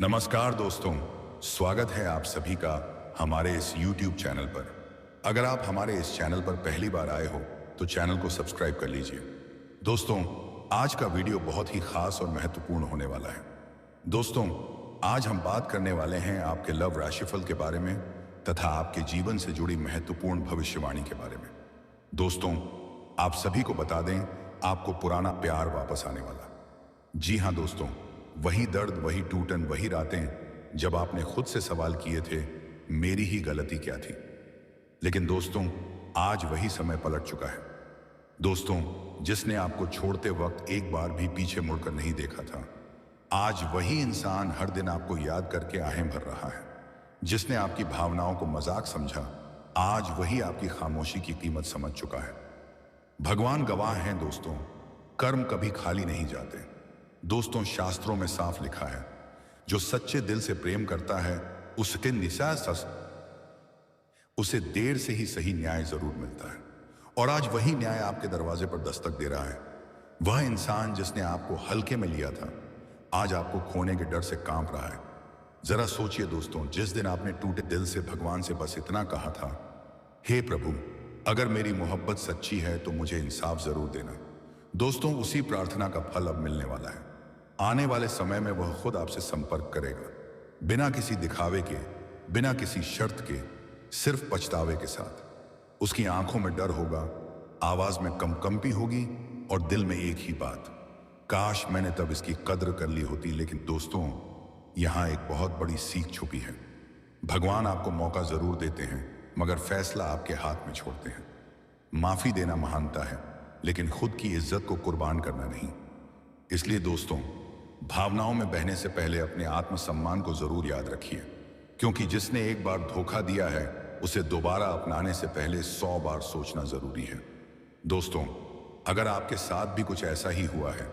नमस्कार दोस्तों, स्वागत है आप सभी का हमारे इस YouTube चैनल पर। अगर आप हमारे इस चैनल पर पहली बार आए हो तो चैनल को सब्सक्राइब कर लीजिए। दोस्तों, आज का वीडियो बहुत ही खास और महत्वपूर्ण होने वाला है। दोस्तों, आज हम बात करने वाले हैं आपके लव राशिफल के बारे में तथा आपके जीवन से जुड़ी महत्वपूर्ण भविष्यवाणी के बारे में। दोस्तों, आप सभी को बता दें, आपको पुराना प्यार वापस आने वाला। जी हाँ दोस्तों, वही दर्द, वही टूटन, वही रातें जब आपने खुद से सवाल किए थे, मेरी ही गलती क्या थी। लेकिन दोस्तों, आज वही समय पलट चुका है। दोस्तों, जिसने आपको छोड़ते वक्त एक बार भी पीछे मुड़कर नहीं देखा था, आज वही इंसान हर दिन आपको याद करके आहें भर रहा है। जिसने आपकी भावनाओं को मजाक समझा, आज वही आपकी खामोशी की कीमत समझ चुका है। भगवान गवाह हैं दोस्तों, कर्म कभी खाली नहीं जाते। दोस्तों, शास्त्रों में साफ लिखा है, जो सच्चे दिल से प्रेम करता है उसके उसे देर से ही सही न्याय जरूर मिलता है। और आज वही न्याय आपके दरवाजे पर दस्तक दे रहा है। वह इंसान जिसने आपको हल्के में लिया था, आज आपको खोने के डर से कांप रहा है। जरा सोचिए दोस्तों, जिस दिन आपने टूटे दिल से भगवान से बस इतना कहा था, हे प्रभु, अगर मेरी मोहब्बत सच्ची है तो मुझे इंसाफ जरूर देना। दोस्तों, उसी प्रार्थना का फल अब मिलने वाला है। आने वाले समय में वह खुद आपसे संपर्क करेगा, बिना किसी दिखावे के, बिना किसी शर्त के, सिर्फ पछतावे के साथ। उसकी आंखों में डर होगा, आवाज में कंपी होगी और दिल में एक ही बात, काश मैंने तब इसकी कद्र कर ली होती। लेकिन दोस्तों, यहां एक बहुत बड़ी सीख छुपी है। भगवान आपको मौका जरूर देते हैं, मगर फैसला आपके हाथ में छोड़ते हैं। माफी देना महानता है, लेकिन खुद की इज्जत को कुर्बान करना नहीं। इसलिए दोस्तों, भावनाओं में बहने से पहले अपने आत्मसम्मान को जरूर याद रखिए, क्योंकि जिसने एक बार धोखा दिया है उसे दोबारा अपनाने से पहले 100 बार सोचना जरूरी है। दोस्तों, अगर आपके साथ भी कुछ ऐसा ही हुआ है,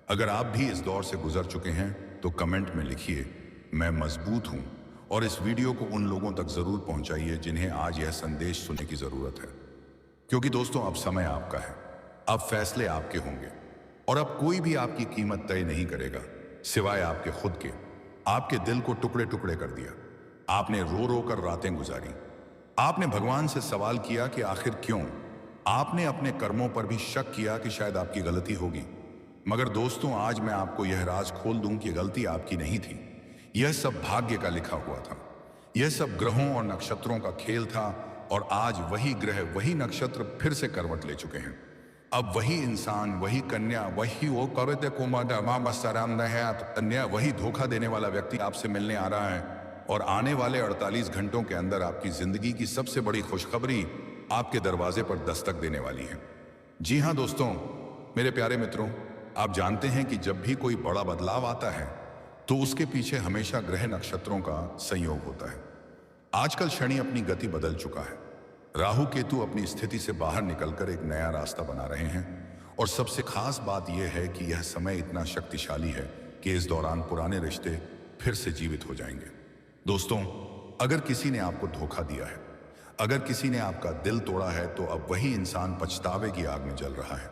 अगर आप भी इस दौर से गुजर चुके हैं, तो कमेंट में लिखिए, मैं मजबूत हूं। और इस वीडियो को उन लोगों तक जरूर पहुंचाइए जिन्हें आज यह संदेश सुनने की जरूरत है। क्योंकि दोस्तों, अब समय आपका है, अब फैसले आपके होंगे और अब कोई भी आपकी कीमत तय नहीं करेगा सिवाय आपके खुद के। आपके दिल को टुकड़े टुकड़े कर दिया, आपने रो रो कर रातें गुजारी, आपने भगवान से सवाल किया कि आखिर क्यों, आपने अपने कर्मों पर भी शक किया कि शायद आपकी गलती होगी। मगर दोस्तों, आज मैं आपको यह राज खोल दूं कि गलती आपकी नहीं थी। यह सब भाग्य का लिखा हुआ था। यह सब ग्रहों और नक्षत्रों का खेल था। और आज वही ग्रह, वही नक्षत्र फिर से करवट ले चुके हैं। अब वही इंसान, वही कन्या, वही वो कविता कन्या, वही धोखा देने वाला व्यक्ति आपसे मिलने आ रहा है। और आने वाले 48 घंटों के अंदर आपकी जिंदगी की सबसे बड़ी खुशखबरी आपके दरवाजे पर दस्तक देने वाली है। जी हाँ दोस्तों, मेरे प्यारे मित्रों, आप जानते हैं कि जब भी कोई बड़ा बदलाव आता है तो उसके पीछे हमेशा ग्रह नक्षत्रों का संयोग होता है। आजकल शनि अपनी गति बदल चुका है। राहु केतु अपनी स्थिति से बाहर निकलकर एक नया रास्ता बना रहे हैं। और सबसे खास बात यह है कि यह समय इतना शक्तिशाली है कि इस दौरान पुराने रिश्ते फिर से जीवित हो जाएंगे। दोस्तों, अगर किसी ने आपको धोखा दिया है, अगर किसी ने आपका दिल तोड़ा है, तो अब वही इंसान पछतावे की आग में जल रहा है।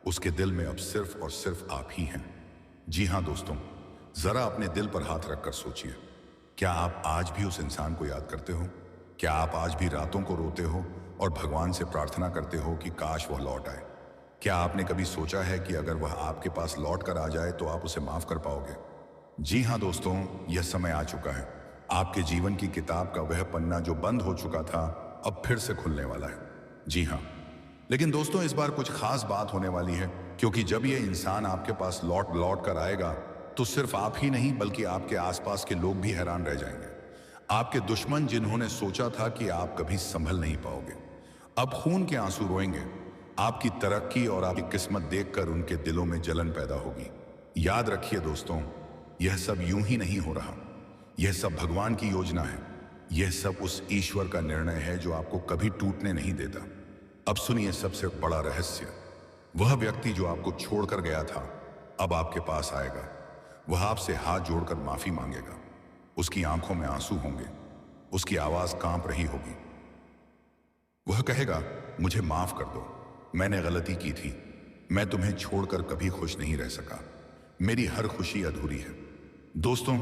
उसके दिल में अब सिर्फ और सिर्फ आप ही हैं। जी हाँ दोस्तों, जरा अपने दिल पर हाथ रखकर सोचिए, क्या आप आज भी उस इंसान को याद करते हो? क्या आप आज भी रातों को रोते हो और भगवान से प्रार्थना करते हो कि काश वह लौट आए? क्या आपने कभी सोचा है कि अगर वह आपके पास लौट कर आ जाए तो आप उसे माफ कर पाओगे? जी हाँ दोस्तों, यह समय आ चुका है। आपके जीवन की किताब का वह पन्ना जो बंद हो चुका था, अब फिर से खुलने वाला है। जी हाँ, लेकिन दोस्तों, इस बार कुछ खास बात होने वाली है, क्योंकि जब यह इंसान आपके पास लौट कर आएगा तो सिर्फ आप ही नहीं बल्कि आपके आसपास के लोग भी हैरान रह जाएंगे। आपके दुश्मन, जिन्होंने सोचा था कि आप कभी संभल नहीं पाओगे, अब खून के आंसू रोएंगे। आपकी तरक्की और आपकी किस्मत देखकर उनके दिलों में जलन पैदा होगी। याद रखिए दोस्तों, यह सब यूं ही नहीं हो रहा। यह सब भगवान की योजना है। यह सब उस ईश्वर का निर्णय है जो आपको कभी टूटने नहीं देता। अब सुनिए सबसे बड़ा रहस्य। वह व्यक्ति जो आपको छोड़कर गया था, अब आपके पास आएगा। वह आपसे हाथ जोड़कर माफी मांगेगा। उसकी आंखों में आंसू होंगे, उसकी आवाज कांप रही होगी। वह कहेगा, मुझे माफ कर दो, मैंने गलती की थी, मैं तुम्हें छोड़कर कभी खुश नहीं रह सका, मेरी हर खुशी अधूरी है। दोस्तों,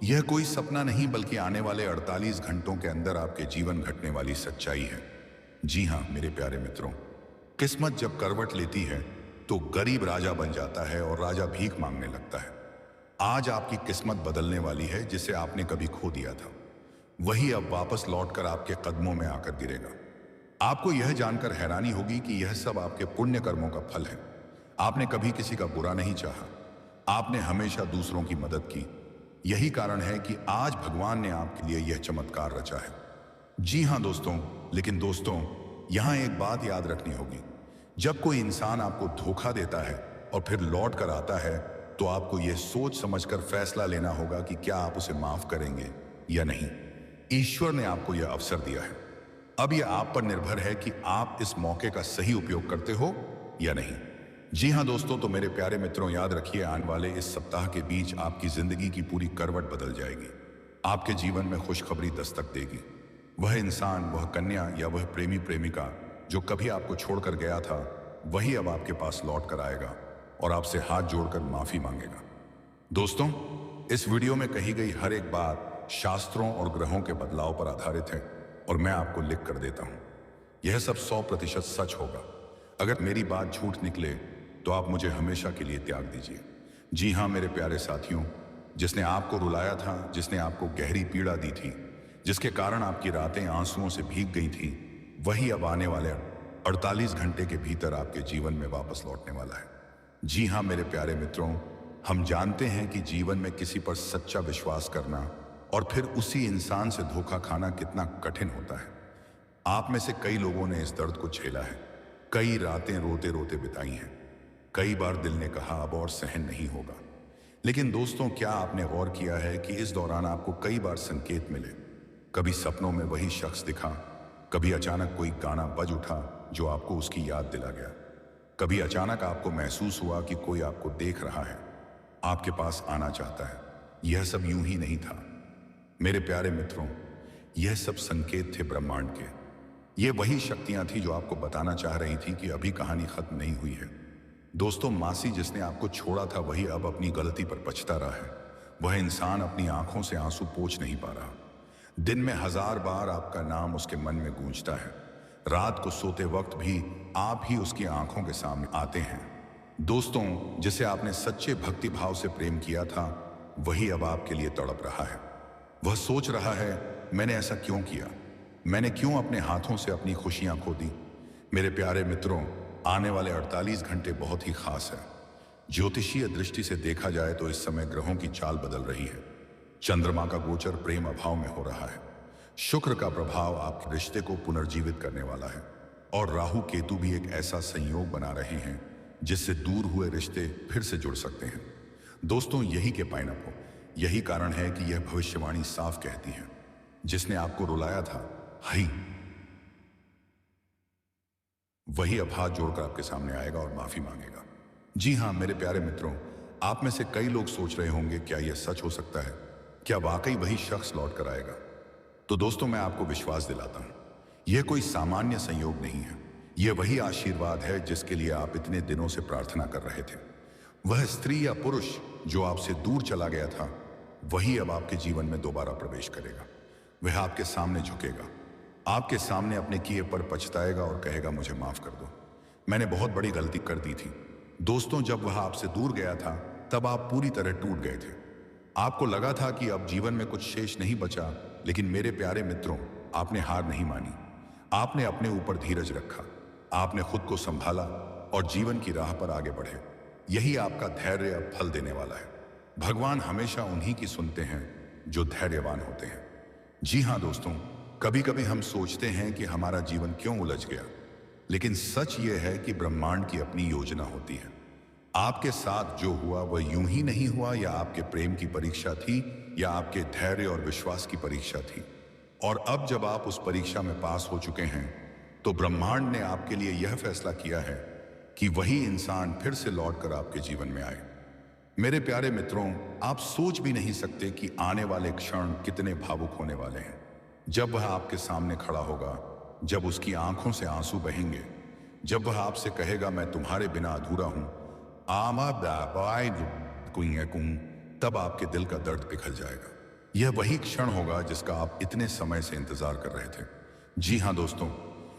यह कोई सपना नहीं बल्कि आने वाले 48 घंटों के अंदर आपके जीवन घटने वाली सच्चाई है। जी हाँ मेरे प्यारे मित्रों, किस्मत जब करवट लेती है तो गरीब राजा बन जाता है और राजा भीख मांगने लगता है। आज आपकी किस्मत बदलने वाली है। जिसे आपने कभी खो दिया था वही अब वापस लौटकर आपके कदमों में आकर गिरेगा। आपको यह जानकर हैरानी होगी कि यह सब आपके पुण्य कर्मों का फल है। आपने कभी किसी का बुरा नहीं चाहा, आपने हमेशा दूसरों की मदद की। यही कारण है कि आज भगवान ने आपके लिए यह चमत्कार रचा है। जी हाँ दोस्तों, लेकिन दोस्तों यहां एक बात याद रखनी होगी। जब कोई इंसान आपको धोखा देता है और फिर लौट कर आता है तो आपको यह सोच समझकर फैसला लेना होगा कि क्या आप उसे माफ करेंगे या नहीं। ईश्वर ने आपको यह अवसर दिया है। अब यह आप पर निर्भर है कि आप इस मौके का सही उपयोग करते हो या नहीं। जी हाँ दोस्तों, तो मेरे प्यारे मित्रों याद रखिए, आने वाले इस सप्ताह के बीच आपकी जिंदगी की पूरी करवट बदल जाएगी। आपके जीवन में खुशखबरी दस्तक देगी। वह इंसान, वह कन्या या वह प्रेमी प्रेमिका जो कभी आपको छोड़कर गया था वही अब आपके पास लौट कर आएगा और आपसे हाथ जोड़कर माफी मांगेगा। दोस्तों, इस वीडियो में कही गई हर एक बात शास्त्रों और ग्रहों के बदलाव पर आधारित है और मैं आपको लिख कर देता हूं। यह सब 100% सच होगा। अगर मेरी बात झूठ निकले तो आप मुझे हमेशा के लिए त्याग दीजिए। जी हाँ मेरे प्यारे साथियों, जिसने आपको रुलाया था, जिसने आपको गहरी पीड़ा दी थी, जिसके कारण आपकी रातें आंसुओं से भीग गई थी, वही अब आने वाले 48 घंटे के भीतर आपके जीवन में वापस लौटने वाला है। जी हाँ मेरे प्यारे मित्रों, हम जानते हैं कि जीवन में किसी पर सच्चा विश्वास करना और फिर उसी इंसान से धोखा खाना कितना कठिन होता है। आप में से कई लोगों ने इस दर्द को झेला है, कई रातें रोते रोते बिताई हैं, कई बार दिल ने कहा अब और सहन नहीं होगा। लेकिन दोस्तों, क्या आपने गौर किया है कि इस दौरान आपको कई बार संकेत मिले? कभी सपनों में वही शख्स दिखा, कभी अचानक कोई गाना बज उठा जो आपको उसकी याद दिला गया, कभी अचानक आपको महसूस हुआ कि कोई आपको देख रहा है, आपके पास आना चाहता है। यह सब यूं ही नहीं था मेरे प्यारे मित्रों, यह सब संकेत थे ब्रह्मांड के। ये वही शक्तियां थी जो आपको बताना चाह रही थी कि अभी कहानी खत्म नहीं हुई है। दोस्तों, मासी जिसने आपको छोड़ा था वही अब अपनी गलती पर पछता रहा है। वह इंसान अपनी आंखों से आंसू पोंछ नहीं पा रहा। दिन में 1000 बार आपका नाम उसके मन में गूंजता है। रात को सोते वक्त भी आप ही उसकी आंखों के सामने आते हैं। दोस्तों, जिसे आपने सच्चे भक्ति भाव से प्रेम किया था वही अब आपके लिए तड़प रहा है। वह सोच रहा है, मैंने ऐसा क्यों किया, मैंने क्यों अपने हाथों से अपनी खुशियां खो दी। मेरे प्यारे मित्रों, आने वाले 48 घंटे बहुत ही खास है। ज्योतिषीय दृष्टि से देखा जाए तो इस समय ग्रहों की चाल बदल रही है। चंद्रमा का गोचर प्रेम अभाव में हो रहा है। शुक्र का प्रभाव आपके रिश्ते को पुनर्जीवित करने वाला है और राहु केतु भी एक ऐसा संयोग बना रहे हैं जिससे दूर हुए रिश्ते फिर से जुड़ सकते हैं। दोस्तों, यही के पाइनअप हो, यही कारण है कि यह भविष्यवाणी साफ कहती है, जिसने आपको रुलाया था वही अब हाथ जोड़कर आपके सामने आएगा और माफी मांगेगा। जी हाँ मेरे प्यारे मित्रों, आप में से कई लोग सोच रहे होंगे क्या यह सच हो सकता है, क्या वाकई वही शख्स लौट कर आएगा? तो दोस्तों, मैं आपको विश्वास दिलाता हूं, यह कोई सामान्य संयोग नहीं है। यह वही आशीर्वाद है जिसके लिए आप इतने दिनों से प्रार्थना कर रहे थे। वह स्त्री या पुरुष जो आपसे दूर चला गया था वही अब आपके जीवन में दोबारा प्रवेश करेगा। वह आपके सामने झुकेगा, आपके सामने अपने किए पर पछताएगा और कहेगा मुझे माफ कर दो, मैंने बहुत बड़ी गलती कर दी थी। दोस्तों, जब वह आपसे दूर गया था तब आप पूरी तरह टूट गए थे। आपको लगा था कि अब जीवन में कुछ शेष नहीं बचा, लेकिन मेरे प्यारे मित्रों, आपने हार नहीं मानी। आपने अपने ऊपर धीरज रखा, आपने खुद को संभाला और जीवन की राह पर आगे बढ़े। यही आपका धैर्य अब फल देने वाला है। भगवान हमेशा उन्हीं की सुनते हैं जो धैर्यवान होते हैं। जी हाँ दोस्तों, कभी कभी हम सोचते हैं कि हमारा जीवन क्यों उलझ गया, लेकिन सच ये है कि ब्रह्मांड की अपनी योजना होती है। आपके साथ जो हुआ वह यूं ही नहीं हुआ, या आपके प्रेम की परीक्षा थी या आपके धैर्य और विश्वास की परीक्षा थी। और अब जब आप उस परीक्षा में पास हो चुके हैं तो ब्रह्मांड ने आपके लिए यह फैसला किया है कि वही इंसान फिर से लौटकर आपके जीवन में आए। मेरे प्यारे मित्रों, आप सोच भी नहीं सकते कि आने वाले क्षण कितने भावुक होने वाले हैं। जब वह आपके सामने खड़ा होगा, जब उसकी आंखों से आंसू बहेंगे, जब वह आपसे कहेगा मैं तुम्हारे बिना अधूरा हूं, तब आपके दिल का दर्द पिघल जाएगा। यह वही क्षण होगा जिसका आप इतने समय से इंतजार कर रहे थे। जी हाँ दोस्तों,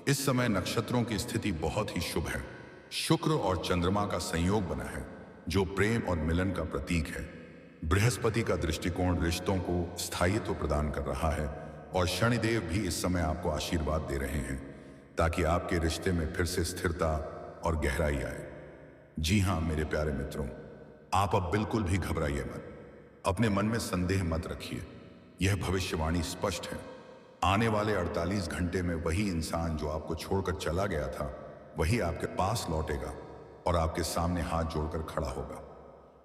इस समय नक्षत्रों की स्थिति बहुत ही शुभ है। शुक्र और चंद्रमा का संयोग बना है, जो प्रेम और मिलन का प्रतीक है। बृहस्पति का दृष्टिकोण रिश्तों को स्थायित्व प्रदान कर रहा है और शनिदेव भी इस समय आपको आशीर्वाद दे रहे हैं ताकि आपके रिश्ते में फिर से स्थिरता और गहराई आए। जी हाँ मेरे प्यारे मित्रों, आप अब बिल्कुल भी घबराइए मत, अपने मन में संदेह मत रखिए। यह भविष्यवाणी स्पष्ट है। आने वाले 48 घंटे में वही इंसान जो आपको छोड़कर चला गया था, वही आपके पास लौटेगा और आपके सामने हाथ जोड़कर खड़ा होगा।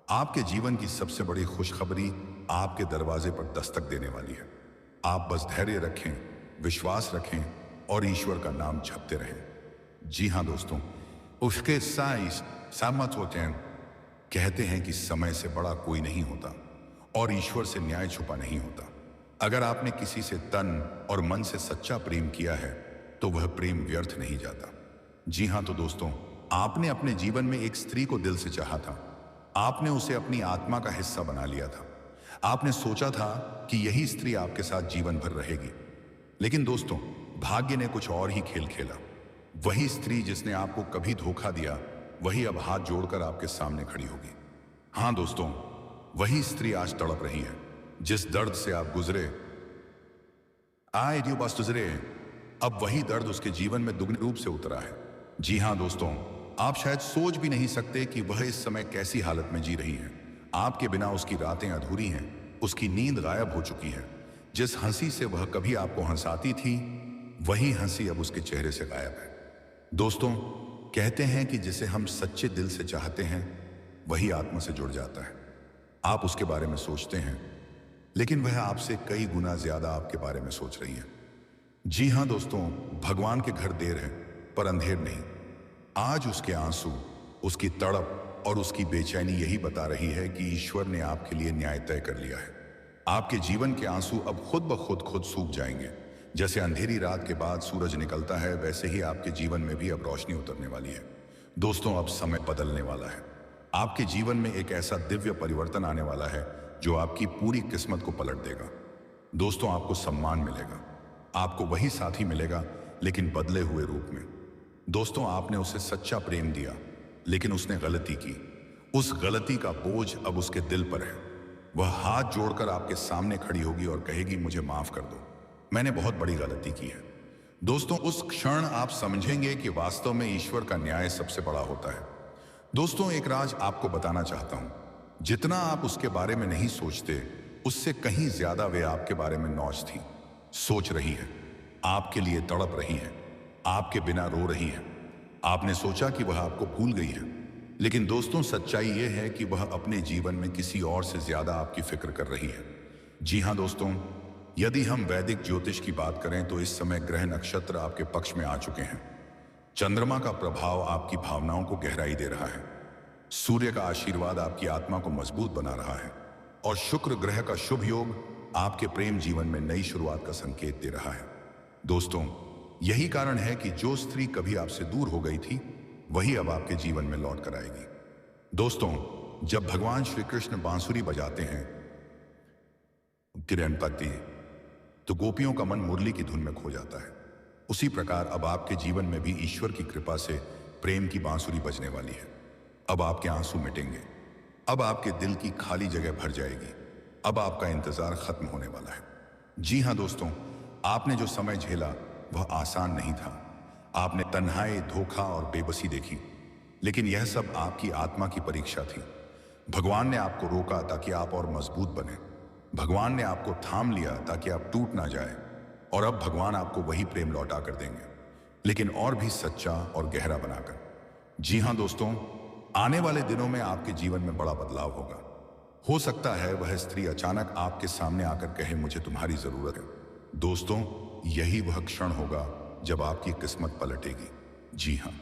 आपके जीवन की सबसे बड़ी खुशखबरी आपके दरवाजे पर दस्तक देने वाली है। आप बस धैर्य रखें, विश्वास रखें और ईश्वर का नाम जपते रहें। जी हाँ दोस्तों, उसके सहमत होते हैं, कहते हैं कि समय से बड़ा कोई नहीं होता और ईश्वर से न्याय छुपा नहीं होता। अगर आपने किसी से तन और मन से सच्चा प्रेम किया है तो वह प्रेम व्यर्थ नहीं जाता। जी हाँ तो दोस्तों, आपने अपने जीवन में एक स्त्री को दिल से चाहा था। आपने उसे अपनी आत्मा का हिस्सा बना लिया था। आपने सोचा था कि यही स्त्री आपके साथ जीवन भर रहेगी। लेकिन दोस्तों, भाग्य ने कुछ और ही खेल खेला। वही स्त्री जिसने आपको कभी धोखा दिया, वही अब हाथ जोड़कर आपके सामने खड़ी होगी। हाँ दोस्तों, वही स्त्री आज तड़प रही है। जिस दर्द से आप गुजरे अब वही दर्द उसके जीवन में दुगने रूप से उतरा है। जी हाँ दोस्तों, आप शायद सोच भी नहीं सकते कि वह इस समय कैसी हालत में जी रही है। आपके बिना उसकी रातें अधूरी हैं, उसकी नींद गायब हो चुकी है। जिस हंसी से वह कभी आपको हंसाती थी, वही हंसी अब उसके चेहरे से गायब है। दोस्तों, कहते हैं कि जिसे हम सच्चे दिल से चाहते हैं, वही आत्मा से जुड़ जाता है। आप उसके बारे में सोचते हैं, लेकिन वह आपसे कई गुना ज्यादा आपके बारे में सोच रही है। जी हाँ दोस्तों, भगवान के घर देर है पर अंधेर नहीं। आज उसके आंसू, उसकी तड़प और उसकी बेचैनी यही बता रही है कि ईश्वर ने आपके लिए न्याय तय कर लिया है। आपके जीवन के आंसू अब खुद ब खुद सूख जाएंगे। जैसे अंधेरी रात के बाद सूरज निकलता है, वैसे ही आपके जीवन में भी अब रोशनी उतरने वाली है। दोस्तों, अब समय बदलने वाला है। आपके जीवन में एक ऐसा दिव्य परिवर्तन आने वाला है जो आपकी पूरी किस्मत को पलट देगा। दोस्तों, आपको सम्मान मिलेगा, आपको वही साथी मिलेगा, लेकिन बदले हुए रूप में। दोस्तों, आपने उसे सच्चा प्रेम दिया, लेकिन उसने गलती की। उस गलती का बोझ अब उसके दिल पर है। वह हाथ जोड़कर आपके सामने खड़ी होगी और कहेगी, मुझे माफ कर दो, मैंने बहुत बड़ी गलती की है। दोस्तों, उस क्षण आप समझेंगे कि वास्तव में ईश्वर का न्याय सबसे बड़ा होता है। दोस्तों, एक राज आपको बताना चाहता हूं। जितना आप उसके बारे में नहीं सोचते, उससे कहीं ज्यादा वे आपके बारे में नौच थी, सोच रही है, आपके लिए तड़प रही है, आपके बिना रो रही है। आपने सोचा कि वह आपको भूल गई है, लेकिन दोस्तों, सच्चाई यह है कि वह अपने जीवन में किसी और से ज्यादा आपकी फिक्र कर रही है। जी हाँ दोस्तों, यदि हम वैदिक ज्योतिष की बात करें तो इस समय ग्रह नक्षत्र आपके पक्ष में आ चुके हैं। चंद्रमा का प्रभाव आपकी भावनाओं को गहराई दे रहा है। सूर्य का आशीर्वाद आपकी आत्मा को मजबूत बना रहा है और शुक्र ग्रह का शुभ योग आपके प्रेम जीवन में नई शुरुआत का संकेत दे रहा है। दोस्तों, यही कारण है कि जो स्त्री कभी आपसे दूर हो गई थी, वही अब आपके जीवन में लौट कर आएगी। दोस्तों, जब भगवान श्री कृष्ण बांसुरी बजाते हैं किरण पति, तो गोपियों का मन मुरली की धुन में खो जाता है। उसी प्रकार अब आपके जीवन में भी ईश्वर की कृपा से प्रेम की बांसुरी बजने वाली है। अब आपके आंसू मिटेंगे, अब आपके दिल की खाली जगह भर जाएगी, अब आपका इंतजार खत्म होने वाला है। जी हाँ दोस्तों, आपने जो समय झेला वह आसान नहीं था। आपने तन्हाई, धोखा और बेबसी देखी, लेकिन यह सब आपकी आत्मा की परीक्षा थी। भगवान ने आपको रोका ताकि आप और मजबूत बने। भगवान ने आपको थाम लिया ताकि आप टूट ना जाए, और अब भगवान आपको वही प्रेम लौटा कर देंगे, लेकिन और भी सच्चा और गहरा बनाकर। जी हाँ दोस्तों, आने वाले दिनों में आपके जीवन में बड़ा बदलाव होगा। हो सकता है वह स्त्री अचानक आपके सामने आकर कहे, मुझे तुम्हारी जरूरत है। दोस्तों, यही वह क्षण होगा जब आपकी किस्मत पलटेगी। जी हाँ,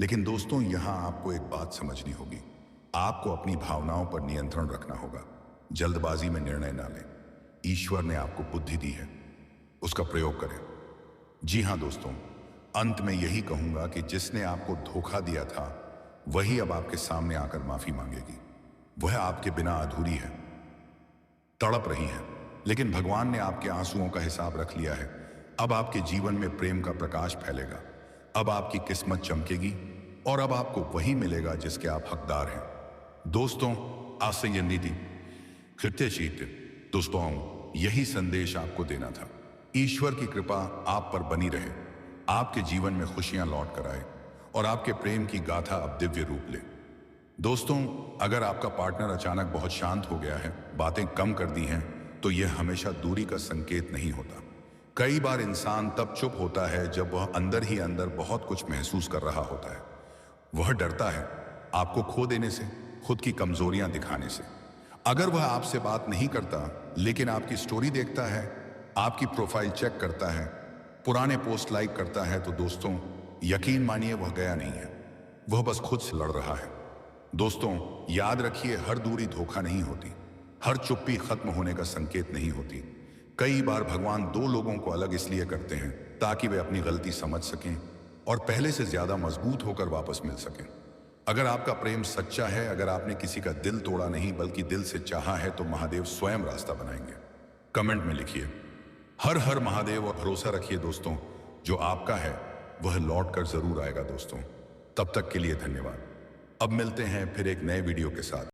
लेकिन दोस्तों, यहां आपको एक बात समझनी होगी। आपको अपनी भावनाओं पर नियंत्रण रखना होगा। जल्दबाजी में निर्णय ना लें। ईश्वर ने आपको बुद्धि दी है, उसका प्रयोग करें। जी हाँ दोस्तों, अंत में यही कहूंगा कि जिसने आपको धोखा दिया था, वही अब आपके सामने आकर माफी मांगेगी। वह आपके बिना अधूरी है, तड़प रही है, लेकिन भगवान ने आपके आंसुओं का हिसाब रख लिया है। अब आपके जीवन में प्रेम का प्रकाश फैलेगा। अब आपकी किस्मत चमकेगी और अब आपको वही मिलेगा जिसके आप हकदार हैं। दोस्तों, आज से ये नीति कृत्यशीत दोस्तों, यही संदेश आपको देना था। ईश्वर की कृपा आप पर बनी रहे, आपके जीवन में खुशियां लौट कर आए और आपके प्रेम की गाथा अब दिव्य रूप ले। दोस्तों, अगर आपका पार्टनर अचानक बहुत शांत हो गया है, बातें कम कर दी हैं, तो यह हमेशा दूरी का संकेत नहीं होता। कई बार इंसान तब चुप होता है जब वह अंदर ही अंदर बहुत कुछ महसूस कर रहा होता है। वह डरता है आपको खो देने से, खुद की कमजोरियां दिखाने से। अगर वह आपसे बात नहीं करता लेकिन आपकी स्टोरी देखता है, आपकी प्रोफाइल चेक करता है, पुराने पोस्ट लाइक करता है, तो दोस्तों यकीन मानिए वह गया नहीं है, वह बस खुद से लड़ रहा है। दोस्तों, याद रखिए, हर दूरी धोखा नहीं होती, हर चुप्पी खत्म होने का संकेत नहीं होती। कई बार भगवान दो लोगों को अलग इसलिए करते हैं ताकि वे अपनी गलती समझ सकें और पहले से ज्यादा मजबूत होकर वापस मिल सकें। अगर आपका प्रेम सच्चा है, अगर आपने किसी का दिल तोड़ा नहीं बल्कि दिल से चाहा है, तो महादेव स्वयं रास्ता बनाएंगे। कमेंट में लिखिए हर हर महादेव और भरोसा रखिए दोस्तों, जो आपका है वह लौट कर जरूर आएगा। दोस्तों, तब तक के लिए धन्यवाद। अब मिलते हैं फिर एक नए वीडियो के साथ।